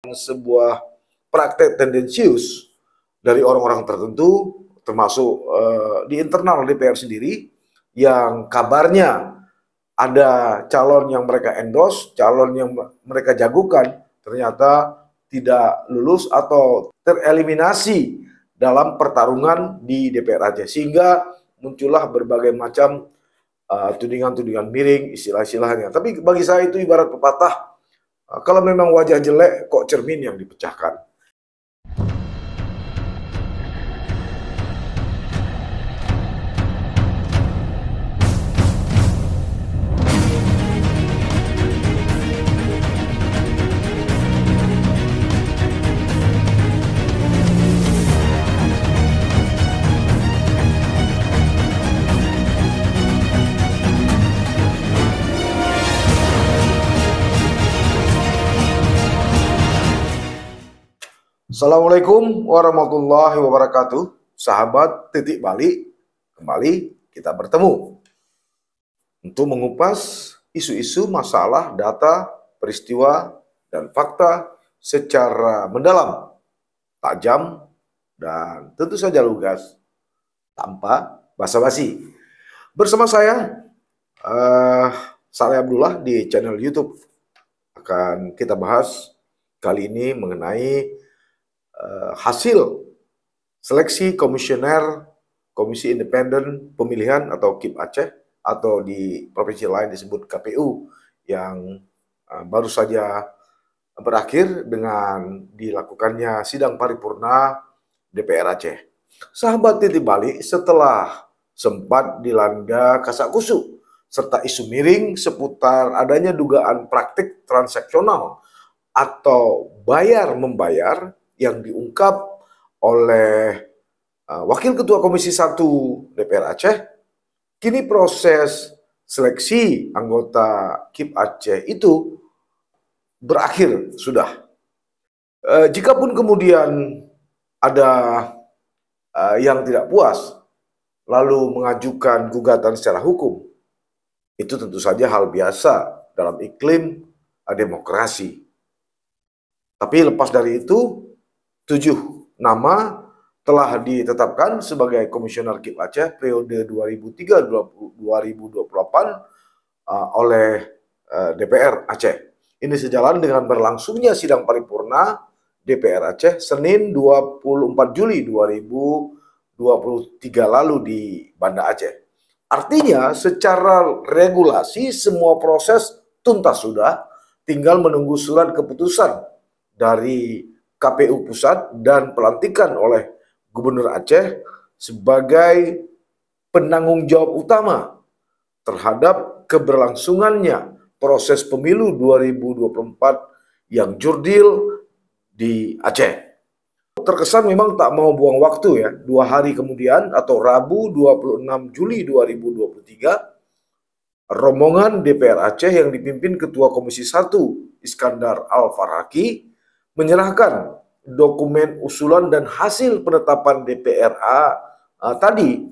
sebuah praktek tendensius dari orang-orang tertentu, termasuk di internal DPR sendiri, yang kabarnya ada calon yang mereka endorse, calon yang mereka jagokan, ternyata tidak lulus atau tereliminasi dalam pertarungan di DPR Aceh. Sehingga muncullah berbagai macam tudingan-tudingan miring, istilah-istilahnya. Tapi bagi saya itu ibarat pepatah, kalau memang wajah jelek, kok cermin yang dipecahkan. Assalamualaikum warahmatullahi wabarakatuh. Sahabat Titik Balik, kembali kita bertemu untuk mengupas isu-isu, masalah, data, peristiwa, dan fakta secara mendalam, tajam, dan tentu saja lugas, tanpa basa-basi. Bersama saya, Saleh Abdullah, di channel YouTube. Akan kita bahas kali ini mengenai hasil seleksi komisioner Komisi Independen Pemilihan atau KIP Aceh, atau di provinsi lain disebut KPU, yang baru saja berakhir dengan dilakukannya sidang paripurna DPR Aceh. Sahabat Titik Balik, setelah sempat dilanda kasak kusuk serta isu miring seputar adanya dugaan praktik transaksional atau bayar-membayar yang diungkap oleh Wakil Ketua Komisi 1 DPR Aceh, kini proses seleksi anggota KIP Aceh itu berakhir sudah. Jikapun kemudian ada yang tidak puas lalu mengajukan gugatan secara hukum, itu tentu saja hal biasa dalam iklim demokrasi. Tapi lepas dari itu, 7 nama telah ditetapkan sebagai komisioner KIP Aceh periode 2003-2028 oleh DPR Aceh. Ini sejalan dengan berlangsungnya sidang paripurna DPR Aceh Senin 24 Juli 2023 lalu di Banda Aceh. Artinya secara regulasi semua proses tuntas sudah, tinggal menunggu surat keputusan dari KPU Pusat dan pelantikan oleh Gubernur Aceh sebagai penanggung jawab utama terhadap keberlangsungannya proses pemilu 2024 yang jurdil di Aceh. Terkesan memang tak mau buang waktu ya. 2 hari kemudian atau Rabu 26 Juli 2023, rombongan DPR Aceh yang dipimpin Ketua Komisi 1 Iskandar Al-Farhaki menyerahkan dokumen usulan dan hasil penetapan DPRA tadi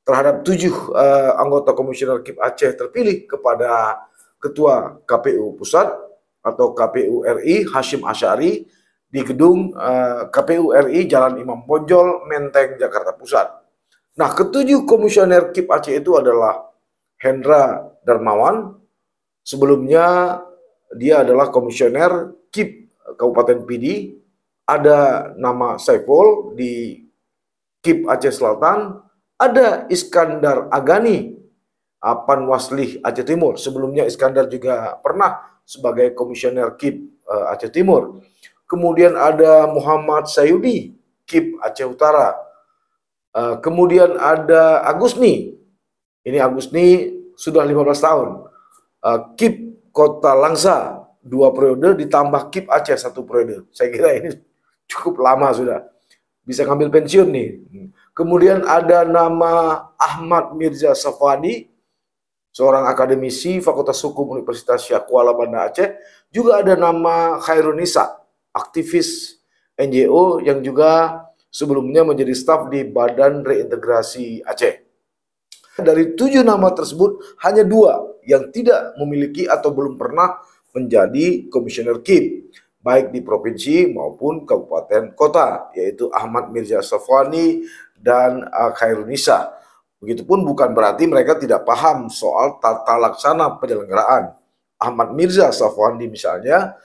terhadap 7 anggota komisioner KIP Aceh terpilih kepada Ketua KPU Pusat atau KPU RI Hashim Asy'ari di gedung KPU RI Jalan Imam Bonjol, Menteng, Jakarta Pusat. Nah, ketujuh komisioner KIP Aceh itu adalah Hendra Darmawan. Sebelumnya dia adalah komisioner KIP Kabupaten Pidi. Ada nama Saiful di KIP Aceh Selatan. Ada Iskandar Agani Panwaslih Aceh Timur. Sebelumnya Iskandar juga pernah sebagai komisioner KIP Aceh Timur. Kemudian ada Muhammad Sayudi KIP Aceh Utara. Kemudian ada Agusni. Ini Agusni sudah 15 tahun. KIP Kota Langsa 2 periode ditambah KIP Aceh 1 periode. Saya kira ini cukup lama sudah. Bisa ngambil pensiun nih. Kemudian ada nama Ahmad Mirza Safadi, seorang akademisi Fakultas Hukum Universitas Syah Kuala Banda Aceh. Juga ada nama Khairunisa, aktivis NGO yang juga sebelumnya menjadi staf di Badan Reintegrasi Aceh. Dari 7 nama tersebut, hanya 2 yang tidak memiliki atau belum pernah menjadi komisioner KIP. baik di provinsi maupun kabupaten kota, yaitu Ahmad Mirza Safwani dan Khairunisa. Begitupun bukan berarti mereka tidak paham soal tata laksana penyelenggaraan. Ahmad Mirza Safwani misalnya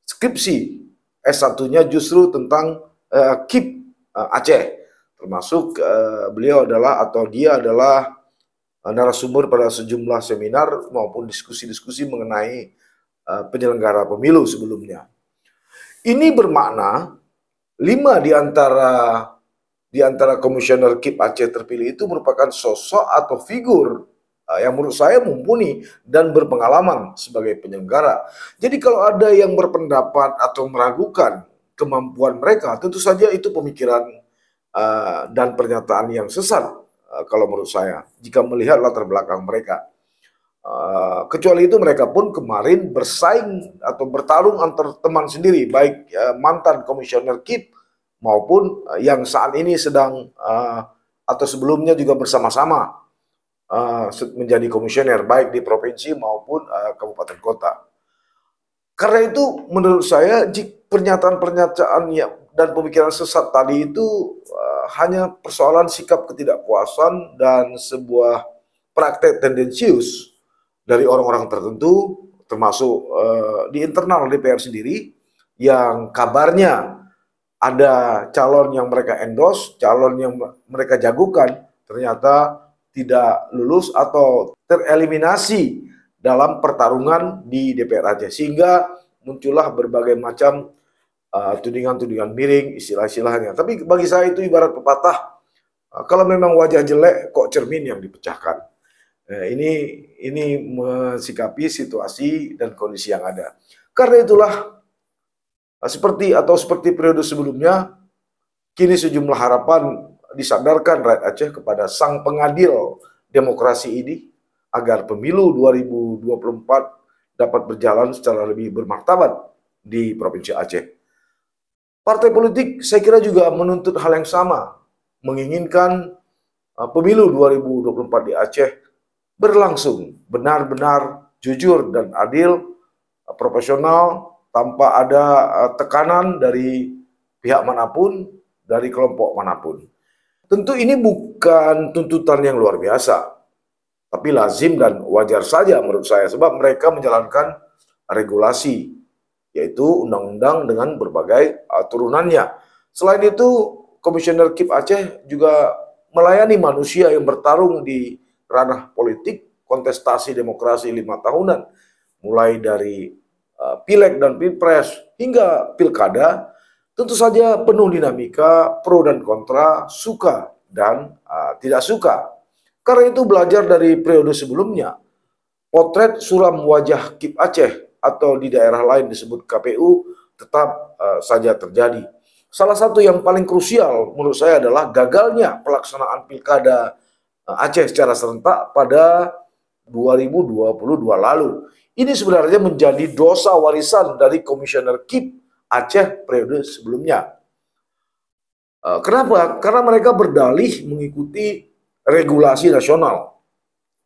skripsi S1-nya justru tentang KIP Aceh, termasuk beliau adalah atau dia adalah narasumber pada sejumlah seminar maupun diskusi-diskusi mengenai penyelenggara pemilu sebelumnya. Ini bermakna 5 di antara komisioner KIP Aceh terpilih itu merupakan sosok atau figur yang menurut saya mumpuni dan berpengalaman sebagai penyelenggara. Jadi kalau ada yang berpendapat atau meragukan kemampuan mereka, tentu saja itu pemikiran dan pernyataan yang sesat kalau menurut saya, jika melihat latar belakang mereka. Kecuali itu mereka pun kemarin bersaing atau bertarung antar teman sendiri, baik mantan komisioner KIP maupun yang saat ini sedang atau sebelumnya juga bersama-sama menjadi komisioner baik di provinsi maupun kabupaten kota. Karena itu menurut saya pernyataan-pernyataan dan pemikiran sesat tadi itu hanya persoalan sikap ketidakpuasan dan sebuah praktek tendensius dari orang-orang tertentu, termasuk di internal DPR sendiri, yang kabarnya ada calon yang mereka endorse, calon yang mereka jagokan, ternyata tidak lulus atau tereliminasi dalam pertarungan di DPR Aceh. Sehingga muncullah berbagai macam tudingan-tudingan miring, istilah-istilahnya. Tapi bagi saya itu ibarat pepatah, kalau memang wajah jelek, kok cermin yang dipecahkan. Ini mensikapi situasi dan kondisi yang ada. Karena itulah seperti periode sebelumnya, kini sejumlah harapan disandarkan rakyat Aceh kepada sang pengadil demokrasi ini agar pemilu 2024 dapat berjalan secara lebih bermartabat di Provinsi Aceh. Partai politik saya kira juga menuntut hal yang sama, menginginkan pemilu 2024 di Aceh berlangsung benar-benar jujur dan adil, profesional, tanpa ada tekanan dari pihak manapun, dari kelompok manapun. Tentu ini bukan tuntutan yang luar biasa, tapi lazim dan wajar saja menurut saya, sebab mereka menjalankan regulasi, yaitu undang-undang dengan berbagai turunannya. Selain itu, Komisioner KIP Aceh juga melayani manusia yang bertarung di ranah politik, kontestasi demokrasi 5 tahunan, mulai dari pileg dan pilpres hingga pilkada, tentu saja penuh dinamika, pro dan kontra, suka dan tidak suka. Karena itu belajar dari periode sebelumnya, potret suram wajah KIP Aceh atau di daerah lain disebut KPU tetap saja terjadi. Salah satu yang paling krusial menurut saya adalah gagalnya pelaksanaan pilkada Aceh secara serentak pada 2022 lalu. Ini sebenarnya menjadi dosa warisan dari Komisioner KIP Aceh periode sebelumnya. Kenapa? Karena mereka berdalih mengikuti regulasi nasional.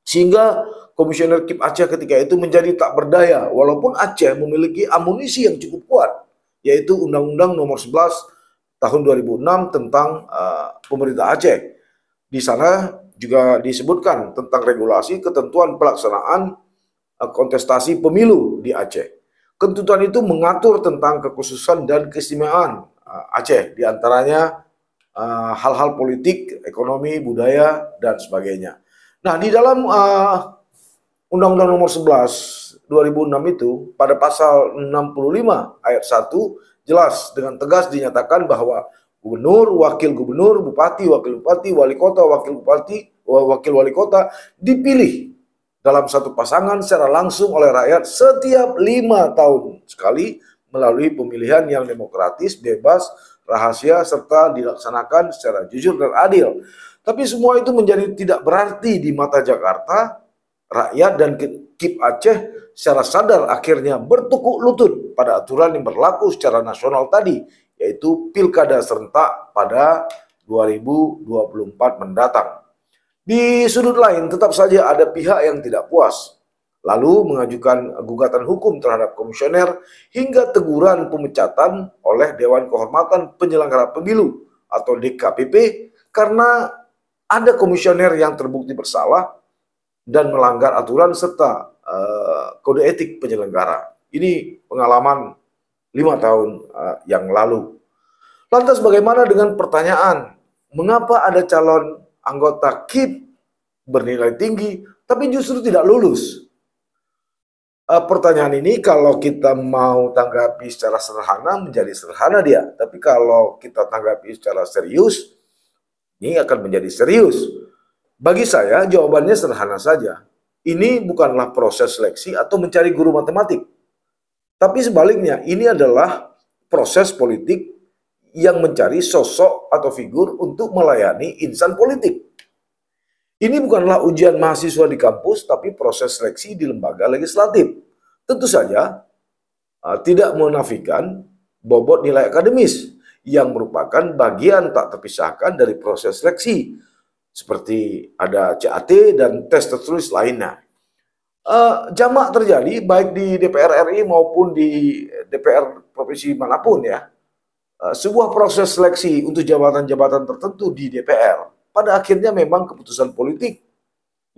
Sehingga Komisioner KIP Aceh ketika itu menjadi tak berdaya, walaupun Aceh memiliki amunisi yang cukup kuat, yaitu Undang-Undang Nomor 11 Tahun 2006 tentang pemerintah Aceh. Di sana juga disebutkan tentang regulasi ketentuan pelaksanaan kontestasi pemilu di Aceh. Ketentuan itu mengatur tentang kekhususan dan keistimewaan Aceh, diantaranya hal-hal politik, ekonomi, budaya, dan sebagainya. Nah, di dalam Undang-Undang Nomor 11 2006 itu, pada pasal 65 ayat 1, jelas dengan tegas dinyatakan bahwa gubernur, wakil gubernur, bupati, wakil bupati, wali kota, wakil bupati, wakil wali kota dipilih dalam satu pasangan secara langsung oleh rakyat setiap 5 tahun sekali melalui pemilihan yang demokratis, bebas, rahasia, serta dilaksanakan secara jujur dan adil. Tapi semua itu menjadi tidak berarti di mata Jakarta. Rakyat dan KIP Aceh secara sadar akhirnya bertukuk lutut pada aturan yang berlaku secara nasional tadi, yaitu pilkada serentak pada 2024 mendatang. Di sudut lain, tetap saja ada pihak yang tidak puas. lalu mengajukan gugatan hukum terhadap komisioner hingga teguran pemecatan oleh Dewan Kehormatan Penyelenggara Pemilu atau DKPP karena ada komisioner yang terbukti bersalah dan melanggar aturan serta kode etik penyelenggara. Ini pengalaman 5 tahun yang lalu. Lantas bagaimana dengan pertanyaan, mengapa ada calon anggota KIP bernilai tinggi tapi justru tidak lulus? Pertanyaan ini kalau kita mau tanggapi secara sederhana menjadi sederhana dia, tapi kalau kita tanggapi secara serius, ini akan menjadi serius. Bagi saya jawabannya sederhana saja. Ini bukanlah proses seleksi atau mencari guru matematik. Tapi sebaliknya, ini adalah proses politik yang mencari sosok atau figur untuk melayani insan politik. Ini bukanlah ujian mahasiswa di kampus, tapi proses seleksi di lembaga legislatif. Tentu saja tidak menafikan bobot nilai akademis yang merupakan bagian tak terpisahkan dari proses seleksi, seperti ada CAT dan tes tertulis lainnya. Jamak terjadi baik di DPR RI maupun di DPR provinsi manapun ya. Sebuah proses seleksi untuk jabatan-jabatan tertentu di DPR pada akhirnya memang keputusan politik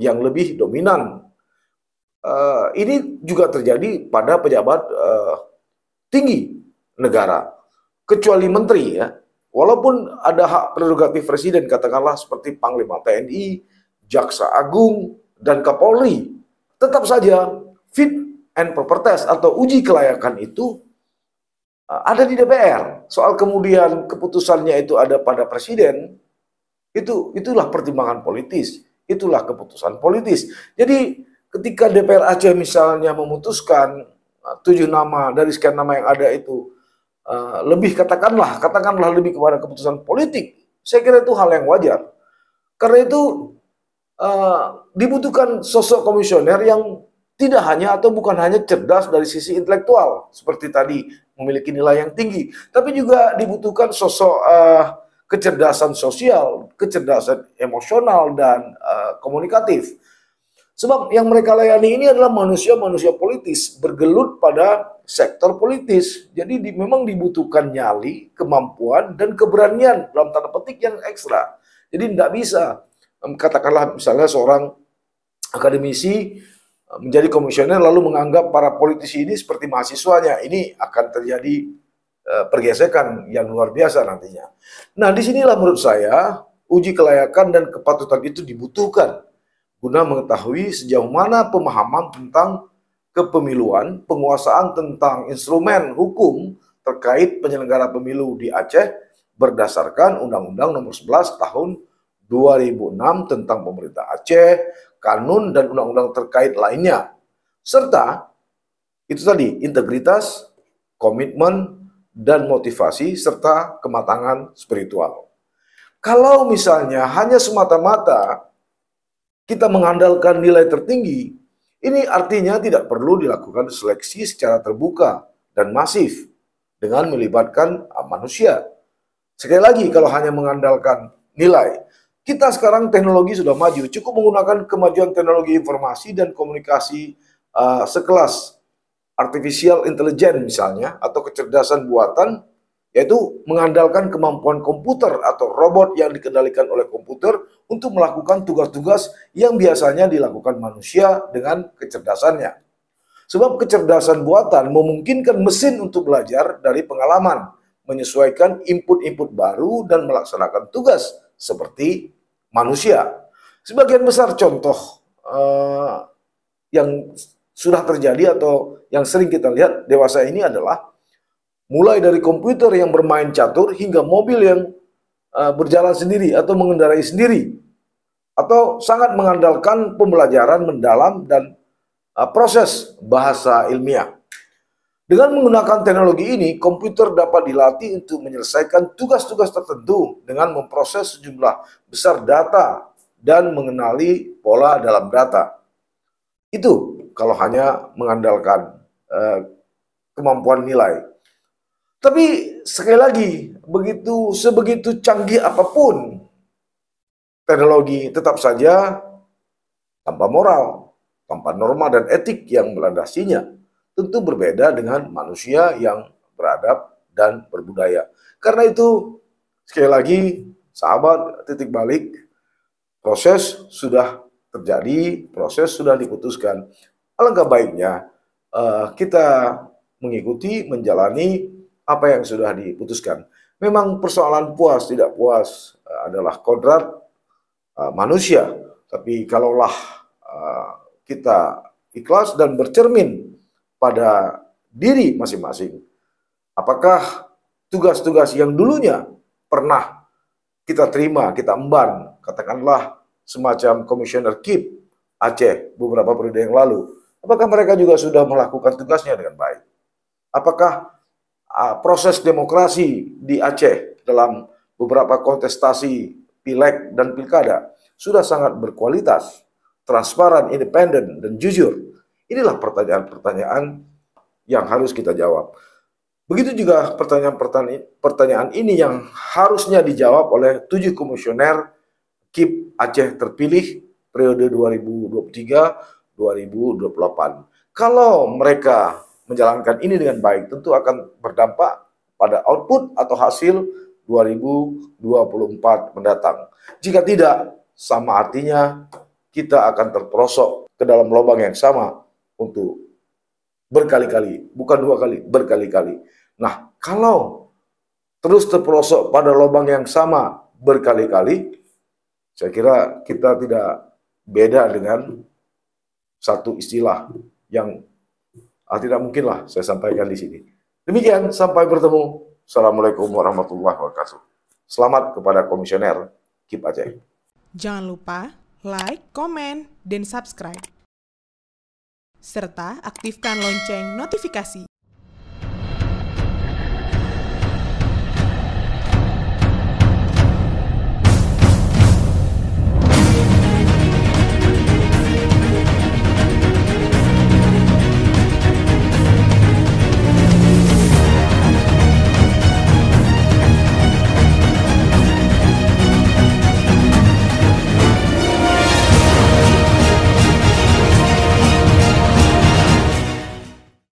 yang lebih dominan. Ini juga terjadi pada pejabat tinggi negara, kecuali menteri ya. Walaupun ada hak prerogatif presiden, katakanlah seperti Panglima TNI, Jaksa Agung, dan Kapolri, tetap saja fit and proper test atau uji kelayakan itu ada di DPR. Soal kemudian keputusannya itu ada pada presiden, itulah pertimbangan politis, itulah keputusan politis. Jadi ketika DPR Aceh misalnya memutuskan 7 nama dari sekian nama yang ada itu lebih katakanlah lebih kepada keputusan politik, saya kira itu hal yang wajar. Karena itu dibutuhkan sosok komisioner yang tidak hanya atau bukan hanya cerdas dari sisi intelektual seperti tadi memiliki nilai yang tinggi, tapi juga dibutuhkan sosok kecerdasan sosial, kecerdasan emosional dan komunikatif. Sebab yang mereka layani ini adalah manusia-manusia politis, bergelut pada sektor politis. Jadi memang dibutuhkan nyali, kemampuan, dan keberanian dalam tanda petik yang ekstra. Jadi tidak bisa, katakanlah misalnya seorang akademisi menjadi komisioner lalu menganggap para politisi ini seperti mahasiswanya. Ini akan terjadi pergesekan yang luar biasa nantinya. Nah, disinilah menurut saya uji kelayakan dan kepatutan itu dibutuhkan guna mengetahui sejauh mana pemahaman tentang kepemiluan, penguasaan tentang instrumen hukum terkait penyelenggara pemilu di Aceh berdasarkan Undang-Undang Nomor 11 Tahun 2006 tentang pemerintah Aceh, kanun dan undang-undang terkait lainnya. Serta itu tadi integritas, komitmen, dan motivasi serta kematangan spiritual. Kalau misalnya hanya semata-mata kita mengandalkan nilai tertinggi, ini artinya tidak perlu dilakukan seleksi secara terbuka dan masif dengan melibatkan manusia. Sekali lagi, kalau hanya mengandalkan nilai, kita sekarang teknologi sudah maju, cukup menggunakan kemajuan teknologi informasi dan komunikasi sekelas artificial intelligence misalnya, atau kecerdasan buatan, yaitu mengandalkan kemampuan komputer atau robot yang dikendalikan oleh komputer untuk melakukan tugas-tugas yang biasanya dilakukan manusia dengan kecerdasannya. Sebab kecerdasan buatan memungkinkan mesin untuk belajar dari pengalaman, menyesuaikan input-input baru dan melaksanakan tugas seperti manusia. Sebagian besar contoh yang sudah terjadi atau yang sering kita lihat dewasa ini adalah mulai dari komputer yang bermain catur hingga mobil yang berjalan sendiri atau mengendarai sendiri, atau sangat mengandalkan pembelajaran mendalam dan proses bahasa ilmiah. Dengan menggunakan teknologi ini, komputer dapat dilatih untuk menyelesaikan tugas-tugas tertentu dengan memproses sejumlah besar data dan mengenali pola dalam data. Itu kalau hanya mengandalkan kemampuan nilai. Tapi sekali lagi, sebegitu canggih apapun teknologi, tetap saja tanpa moral. tanpa norma dan etik yang melandasinya. Tentu berbeda dengan manusia yang beradab dan berbudaya. Karena itu, sekali lagi, sahabat, titik balik, proses sudah terjadi, proses sudah diputuskan. Alangkah baiknya kita mengikuti, menjalani apa yang sudah diputuskan. Memang persoalan puas tidak puas adalah kodrat manusia, tapi kalaulah kita ikhlas dan bercermin pada diri masing-masing, apakah tugas-tugas yang dulunya pernah kita terima, kita emban, katakanlah semacam komisioner KIP Aceh beberapa periode yang lalu, apakah mereka juga sudah melakukan tugasnya dengan baik? Apakah proses demokrasi di Aceh dalam beberapa kontestasi pileg dan pilkada sudah sangat berkualitas, transparan, independen, dan jujur? Inilah pertanyaan-pertanyaan yang harus kita jawab. Begitu juga pertanyaan ini yang harusnya dijawab oleh 7 komisioner KIP Aceh terpilih periode 2023-2028. Kalau mereka menjalankan ini dengan baik, tentu akan berdampak pada output atau hasil 2024 mendatang. Jika tidak, sama artinya kita akan terperosok ke dalam lubang yang sama untuk berkali-kali, bukan 2 kali, berkali-kali. Nah, kalau terus terperosok pada lubang yang sama berkali-kali, saya kira kita tidak beda dengan satu istilah yang tidak mungkinlah saya sampaikan di sini. Demikian, sampai bertemu. Assalamualaikum warahmatullahi wabarakatuh. Selamat kepada komisioner KIP Aceh. Jangan lupa like, komen, dan subscribe. Serta aktifkan lonceng notifikasi.